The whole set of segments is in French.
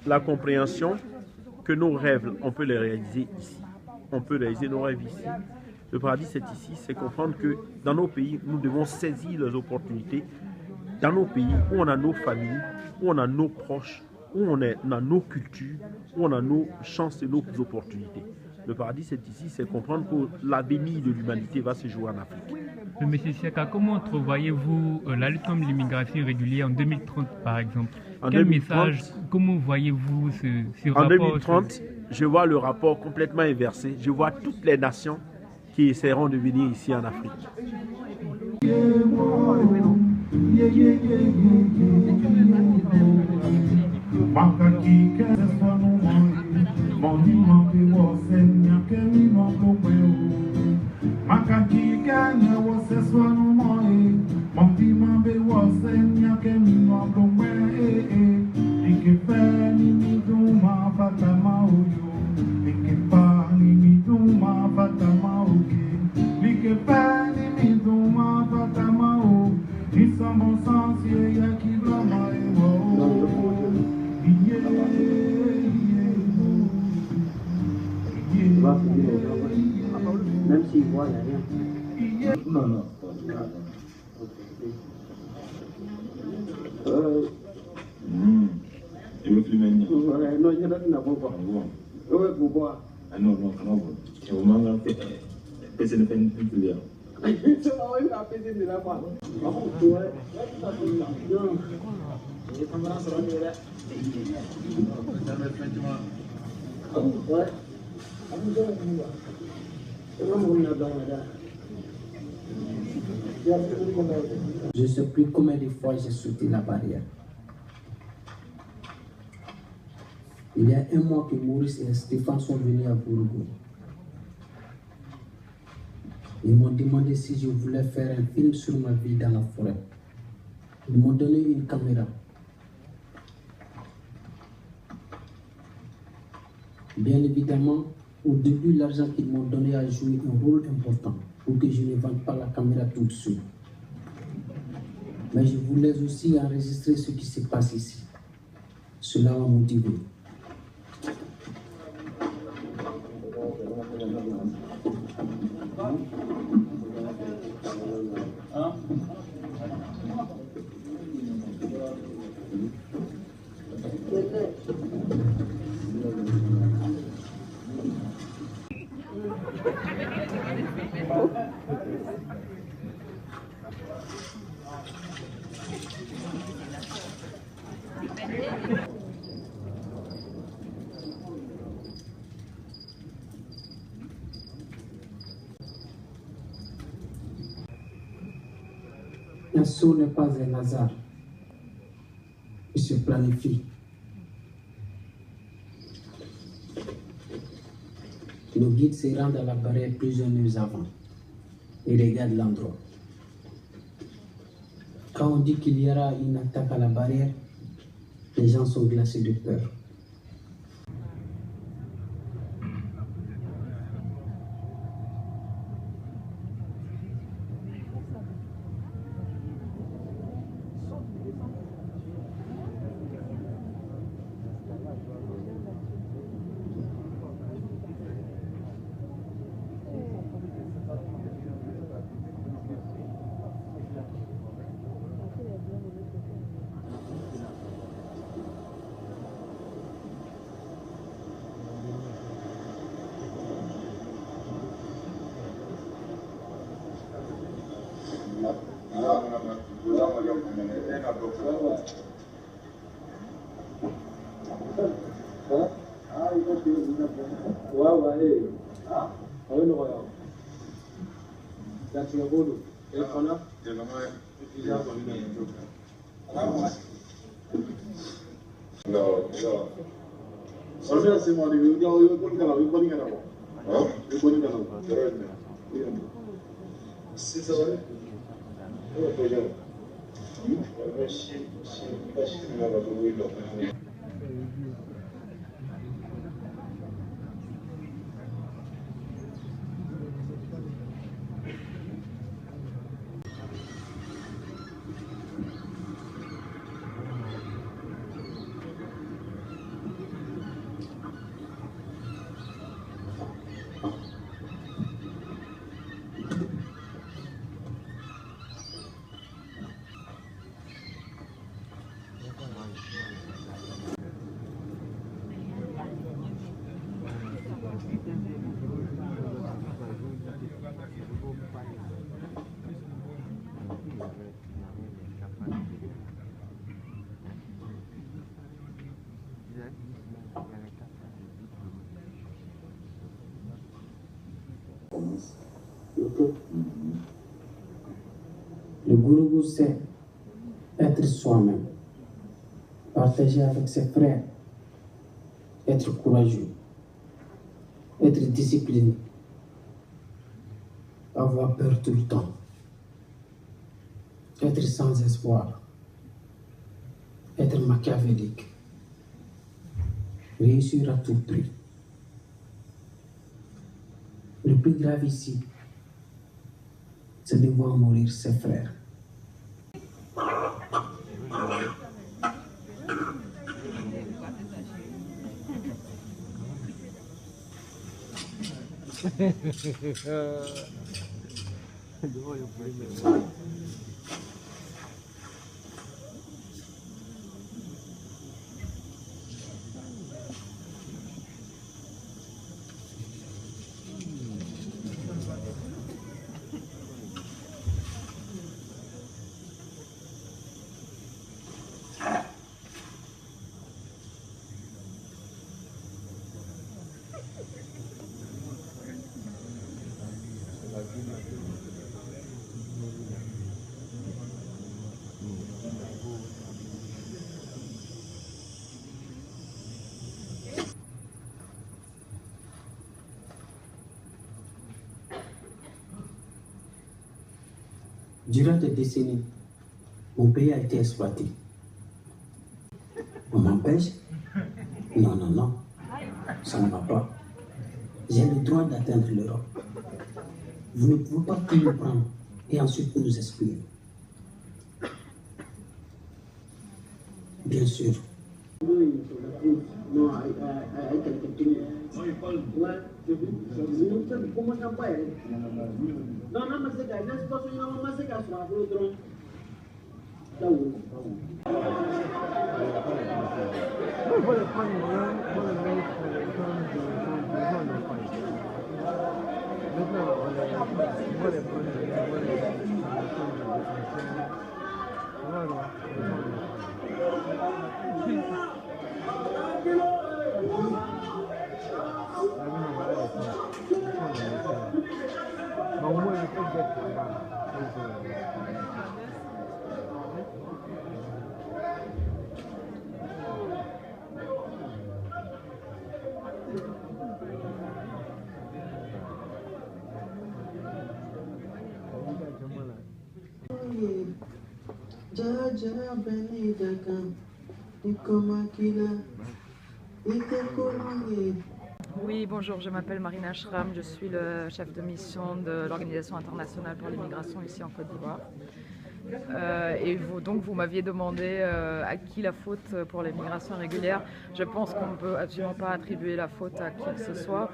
la compréhension que nos rêves, on peut les réaliser ici. On peut réaliser nos rêves ici. Le paradis, c'est ici. C'est comprendre que dans nos pays, nous devons saisir les opportunités. Dans nos pays où on a nos familles, où on a nos proches, où on a nos cultures, où on a nos chances et nos opportunités. Le paradis, c'est ici. C'est comprendre que l'avenir de l'humanité va se jouer en Afrique. Monsieur Siaka, comment entrevoyez-vous la lutte contre l'immigration irrégulière en 2030, par exemple? Quel message, comment voyez-vous ce rapport? En 2030, je vois le rapport complètement inversé. Je vois toutes les nations qui essaieront de venir ici en Afrique. Même s'il voit, il n'y a rien. Non, non. Je veux plus maintenant. Non, il y en a qui n'ont pas. Oui, pour boire. Ah non, non, non. C'est au moment où c'est ne fait une filière. C'est là où il a pété de la part. Ouais. Non. Il est comme ça, ça va mieux là. Ouais. Je ne sais plus combien de fois j'ai sauté la barrière. Il y a un mois que Maurice et Stéphane sont venus à Bourgogne. Ils m'ont demandé si je voulais faire un film sur ma vie dans la forêt. Ils m'ont donné une caméra. Bien évidemment, au début, l'argent qu'ils m'ont donné a joué un rôle important pour que je ne vende pas la caméra tout de suite. Mais je voulais aussi enregistrer ce qui se passe ici. Cela m'a motivé. Un saut n'est pas un hasard. Il se planifie. Nos guides se rendent à la barrière plusieurs nuits avant et regardent l'endroit. Quand on dit qu'il y aura une attaque à la barrière, les gens sont glacés de peur. Gourou, c'est être soi-même, partager avec ses frères, être courageux, être discipliné, avoir peur tout le temps, être sans espoir, être machiavélique, réussir à tout prix. Le plus grave ici, c'est de voir mourir ses frères. Durant des décennies, mon pays a été exploité. On m'empêche? Non, non, non, ça ne va pas. J'ai le droit d'atteindre l'Europe. Vous ne pouvez pas tout nous prendre et ensuite nous exclure. Bien sûr. Non, Oui, bonjour, je m'appelle Marina Schramm, je suis le chef de mission de l'Organisation internationale pour l'immigration ici en Côte d'Ivoire. Donc vous m'aviez demandé à qui la faute pour l'immigration régulière. Je pense qu'on ne peut absolument pas attribuer la faute à qui que ce soit.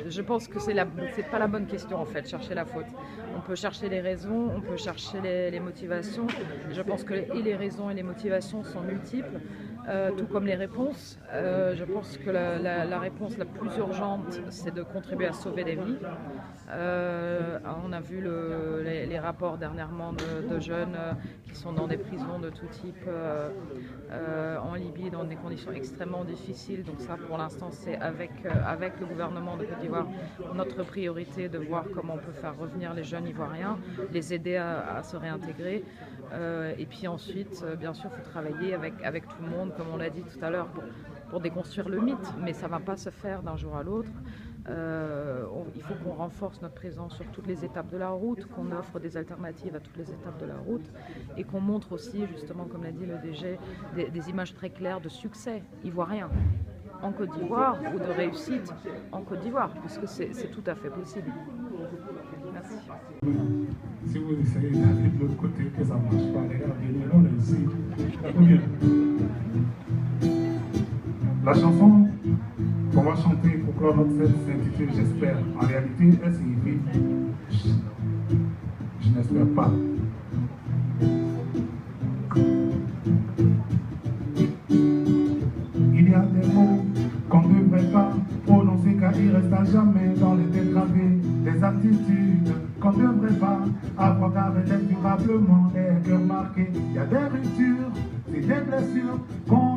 Je pense que c'est pas la bonne question en fait, chercher la faute. On peut chercher les raisons, on peut chercher les motivations. Je pense que les raisons et les motivations sont multiples. Tout comme les réponses. Je pense que la réponse la plus urgente, c'est de contribuer à sauver des vies. On a vu les rapports dernièrement de jeunes qui sont dans des prisons de tout type en Libye, dans des conditions extrêmement difficiles. Donc ça, pour l'instant, c'est avec le gouvernement de Côte d'Ivoire notre priorité de voir comment on peut faire revenir les jeunes ivoiriens, les aider à se réintégrer. Et puis ensuite, bien sûr, il faut travailler avec tout le monde, comme on l'a dit tout à l'heure, pour déconstruire le mythe, mais ça ne va pas se faire d'un jour à l'autre. Il faut qu'on renforce notre présence sur toutes les étapes de la route, qu'on offre des alternatives à toutes les étapes de la route et qu'on montre aussi, justement, comme l'a dit le DG, des images très claires de succès ivoirien en Côte d'Ivoire ou de réussite en Côte d'Ivoire, puisque c'est tout à fait possible. Merci. Si vous essayez d'aller de l'autre côté, que ça ne marche pas, les gars, venez ici. La chanson qu'on va chanter pour clore notre fête s'intitule J'espère. En réalité, elle signifie Je n'espère pas. Il y a des mots qu'on ne devrait pas prononcer car ils restent à jamais dans les têtes gravées. Des attitudes qu'on ne devrait pas avoir car elles laissent durablement les cœurs marqués. Il y a des ruptures et des blessures qu'on